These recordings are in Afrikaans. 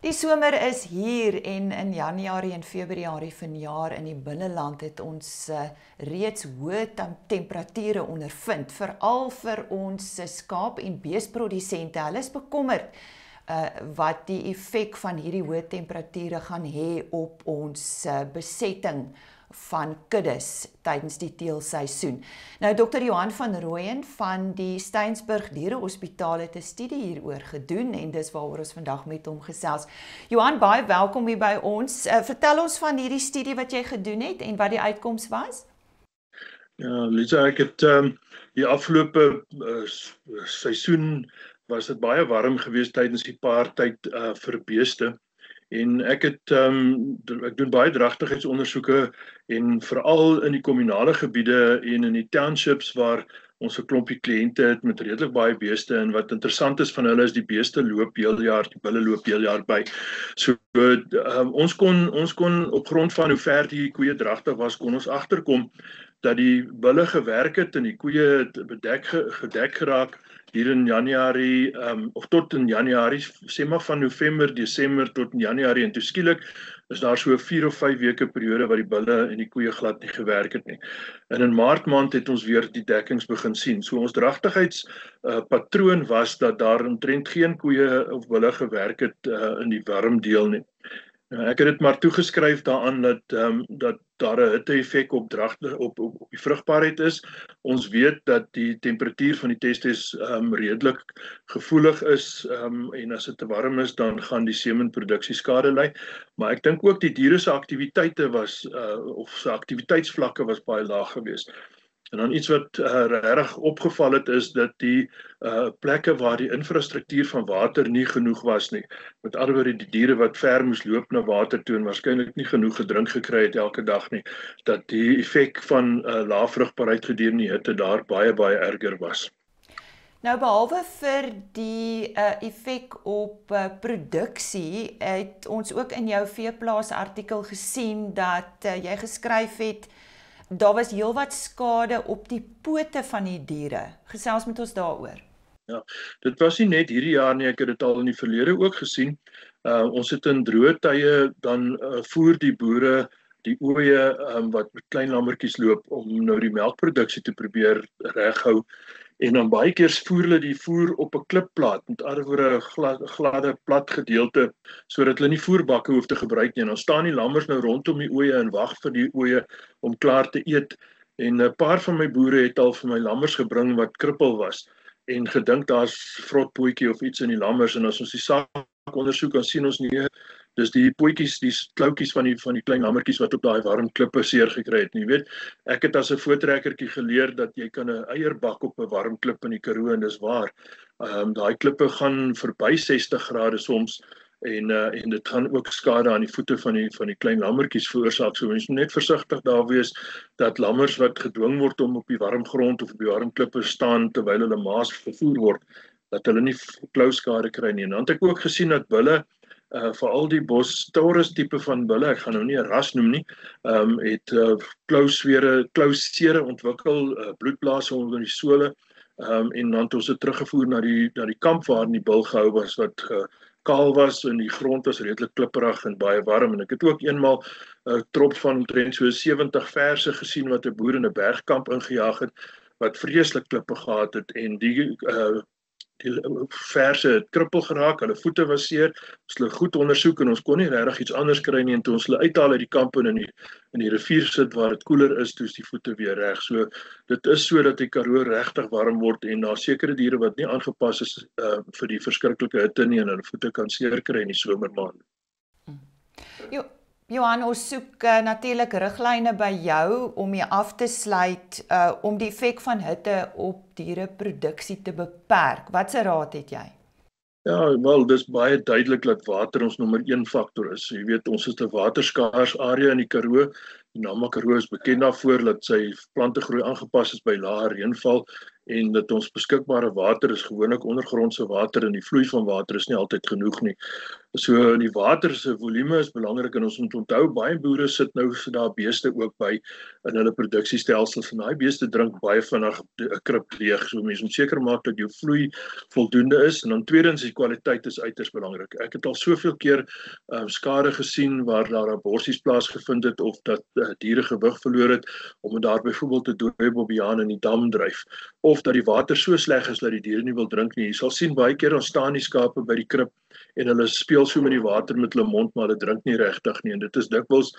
Die somer is hier en in Januarie en Februarie vanjaar in die binneland het ons reeds hoë temperature ondervind, veral vir ons skaap- en beesprodusente. Hulle is bekommerd wat die effek van hierdie hoë temperature gaan hê op ons besetting van kuddes tydens die teelseisoen. Nou Dr. Johan van Rooyen van die Steensburg Dierehospitaal het 'n studie hieroor gedoen en dis waaroor ons vandag met hom gesels. Johan, baie welkom hier by ons. Vertel ons van hierdie studie wat jy gedoen het en wat die uitkoms was. Ja, Lisa, ek het die afgelope seisoen was dit baie warm geweest tydens die paartyd vir beeste. En ek doen baie dragtigheidsondersoeke en veral in die kommunale gebiede en in die townships waar ons 'n klompie kliënte het met redelik baie beeste en wat interessant is van hulle is die beeste loop heel jaar, die bulle loop heel jaar by. So ons kon op grond van hoe ver die koeie dragtig was, kon ons agterkom dat die bulle gewerk het en die koeie het gedek geraak hier in Januarie, of tot in Januarie, sê maar van November, Desember tot in Januarie en toe skielik is daar so 4 of 5 weke periode waar die bulle en die koeie glad nie gewerk het nie. En in Maart maand het ons weer die dekkings begin sien. So ons dragtigheidspatroon was dat daar omtrent geen koeie of bulle gewerk het in die warm deel nie. Ek het dit maar toegeskryf daaraan dat daar 'n hitte-effek op die vrugbaarheid is. Ons weet dat die temperatuur van die testes redelik gevoelig is en as dit te warm is dan gaan die semenproduksie skade ly. Maar ek dink ook die diere se aktiwiteite of se aktiwiteitsvlakke was baie laag geweest. En dan iets wat regtig opgeval het is dat die plekke waar die infrastruktuur van water nie genoeg was nie. Met ander woorde die diere wat ver moes loop na water toe en waarskynlik nie genoeg gedrink gekry het elke dag nie, dat die effek van lae vrugbaarheid gedurende die hitte daar baie erger was. Nou behalwe vir die effek op produksie, het ons ook in jou veeplaas artikel gesien dat jy geskryf het daar was heelwat skade op die pote van die diere. Gesels met ons daaroor. Ja, dit was nie net hierdie jaar nie, ek het dit al in die verlede ook gesien. Ons het in droë tye dan voer die boere die ooe wat met klein lammetjies loop om nou die melkproduksie te probeer reghou. En dan baie keer voer hulle die voer op 'n klipplaat, met ander woorde 'n gladde plat gedeelte, sodat hulle nie voerbakke hoef te gebruik nie. En dan staan die lammers nou rondom die ooe en wag vir die ooe om klaar te eet. En 'n paar van my boere het al vir my lammers gebring wat krippel was en gedink daar's vrotpotjie of iets in die lammers. En as ons die saak ondersoek, dan sien ons nie, dis die potjies, die kloutjies van die klein lammetjies wat op daai warm klippe seer gekry het. En jy weet, ek het as 'n voortrekkertjie geleer dat jy kan 'n eier bak op 'n warm klip in die Karoo en dis waar. Daai klippe gaan verby 60 grade soms en dit gaan ook skade aan die voete van die klein lammetjies veroorsaak. So mens moet net versigtig daar wees dat lammers wat gedwing word om op die warm grond of op die warm klippe staan terwyl hulle maas vervoer word, dat hulle nie klouskade kry nie. En dan het ek ook gesien dat bulle veral die Bos Taurus tipe van bulle, ek gaan nou nie 'n ras noem nie, het klousere ontwikkel, bloedblaase onder die sole, en dan het ons dit teruggevoer na die kamp waar die bul gehou was wat kaal was en die grond was redelik klipperig en baie warm. En ek het ook eenmal 'n trop van omtrent so 70 verse gesien wat 'n boer in 'n bergkamp ingejaag het wat vreeslik klippe gehad het en die verse het krippel geraak, hulle voete was seer. Ons het hulle goed ondersoek en ons kon nie regtig iets anders kry nie en toe ons hulle uithaal uit die kamp en in die rivier sit waar dit koeler is, toe is die voete weer reg. So dit is so dat die Karoo regtig warm word en daar sekere diere wat nie aangepas is vir die verskriklike hitte nie en hulle voete kan seer kry in die somermaande. Johan, ons soek natuurlik riglyne by jou om jy af te sluit om die effek van hitte op diereproduksie te beperk. Watse raad het jy? Ja, wel, dis baie duidelik dat water ons nommer 1 faktor is. Jy weet, ons is 'n waterskaars area in die Karoo. Die Nama Karoo is bekend daarvoor dat sy plantegroei aangepas is by lae reënval en dat ons beskikbare water is gewoonlik ondergrondse water en die vloei van water is nie altyd genoeg nie. So die water se volume is belangrik en ons moet onthou baie boere sit nou so daar beeste ook by in hulle produksiestelsels en daai beeste drink baie vinnig 'n krib leeg. So mense moet seker maak dat jou vloei voldoende is en dan tweedens die kwaliteit is uiters belangrik. Ek het al soveel keer skade gesien waar daar aborsies plaasgevind het of dat diere gewig verloor het om daar byvoorbeeld 'n dooie bobiaan in die dam dryf of dat die water so sleg is dat die diere nie wil drink nie. Jy sal sien baie keer dan staan die skape by die krib en hulle speel so met die water met hulle mond maar hulle drink nie regtig nie en dit is dikwels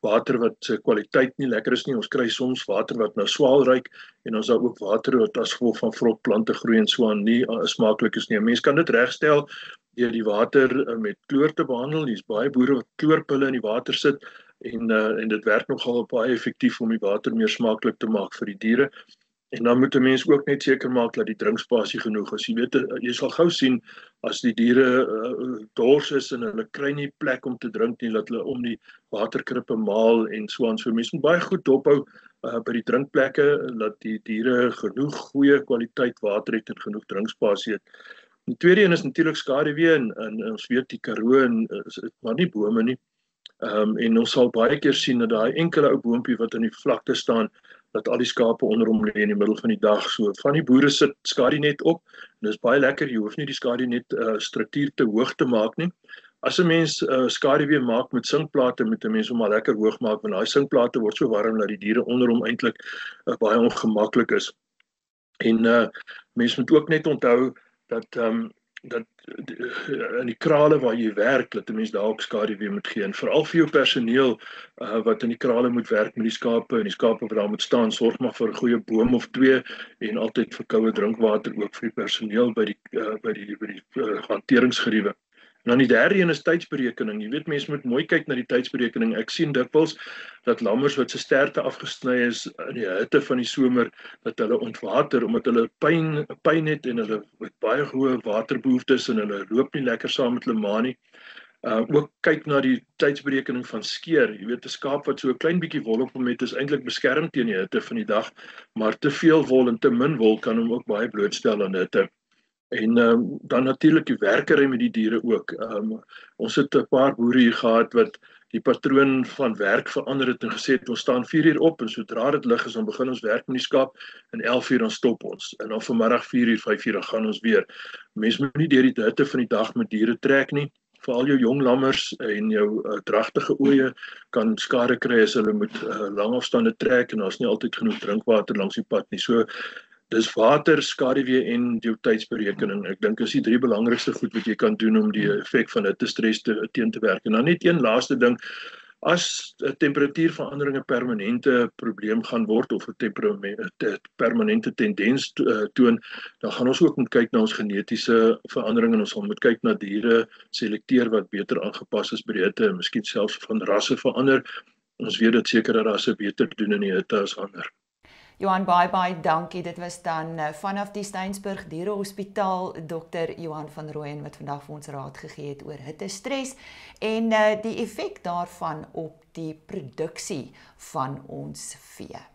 water wat se kwaliteit nie lekker is nie. Ons kry soms water wat nou swaal ruik en ons daar ook water wat as gevolg van vrotplante groei en so aan nie smaaklik is nie. 'n Mens kan dit regstel deur die water met kloor te behandel. Daar's baie boere wat kloorpille in die water sit en dit werk nogal baie effektief om die water meer smaaklik te maak vir die diere. En dan moet 'n mens ook net seker maak dat die drinkspasie genoeg is. Jy weet, jy sal gou sien as die diere dors is en hulle kry nie plek om te drink nie, dat hulle om die waterkrippe maal en so aan. So mense moet baie goed dophou by die drinkplekke dat die diere genoeg goeie kwaliteit water het en genoeg drinkspasie het. Die tweede een is natuurlik skaduwee en ons weet die Karoo en maar nie bome nie. En ons sal baie keer sien dat daai enkele ou boontjie wat in die vlakte staan dat al die skape onder hom lê in die middel van die dag. So van die boere sit skaduwee op en dis baie lekker. Jy hoef nie die skaduwee struktuur te hoog te maak nie. As 'n mens skaduwee maak met sinkplate, moet 'n mens hom maar lekker hoog maak want daai sinkplate word so warm dat die diere onder hom eintlik baie ongemaklik is. En mens moet ook net onthou dat in die krale waar jy werk, dat 'n mens daar ook skaduwee moet gee en veral vir jou personeel wat in die krale moet werk met die skape en die skape wat daar moet staan, sorg maar vir 'n goeie boom of twee en altyd vir koue drinkwater ook vir die personeel by die hanteringsgeriewe. En dan die derde een is tydsberekening. Jy weet mense moet mooi kyk na die tydsberekening. Ek sien dikwels dat lammers wat se sterte afgesny is in die hitte van die somer dat hulle ontwater omdat hulle pyn het en hulle het baie hoë waterbehoeftes en hulle loop nie lekker saam met hulle ma nie. Ook kyk na die tydsberekening van skeer. Jy weet 'n skaap wat so 'n klein bietjie wol op hom het is eintlik beskerm teen die hitte van die dag, maar te veel wol en te min wol kan hom ook baie blootstel aan hitte. En dan natuurlik die werkery met die diere ook. Ons het 'n paar boere hier gehad wat die patroon van werk verander het en gesê het ons staan 4 uur op en sodra dit lig is dan begin ons werk met die skaap en 11 uur dan stop ons en dan vanmiddag 4 uur, 5 uur dan gaan ons weer. Mense moet nie deur die hitte van die dag met diere trek nie. Veral jou jong lammers en jou dragtige ooe kan skade kry as hulle moet lang afstande trek en daar's nie altyd genoeg drinkwater langs die pad nie. So dis water, skaduwee en jou tydsberekening. Ek dink is die 3 belangrikste goed wat jy kan doen om die effek van hittestres teen te werk. En dan net een laaste ding, as 'n temperatuurverandering 'n permanente probleem gaan word of 'n permanente tendens toon, dan gaan ons ook moet kyk na ons genetiese verandering en ons gaan moet kyk na diere selekteer wat beter aangepas is by die hitte en miskien selfs van rasse verander. Ons weet dat sekere rasse beter doen in die hitte as ander. Johan, baie dankie. Dit was dan vanaf die Steensburg Dierehospitaal Dr. Johan van Rooyen wat vandag vir ons raad gegee het oor hittestres en die effek daarvan op die produksie van ons vee.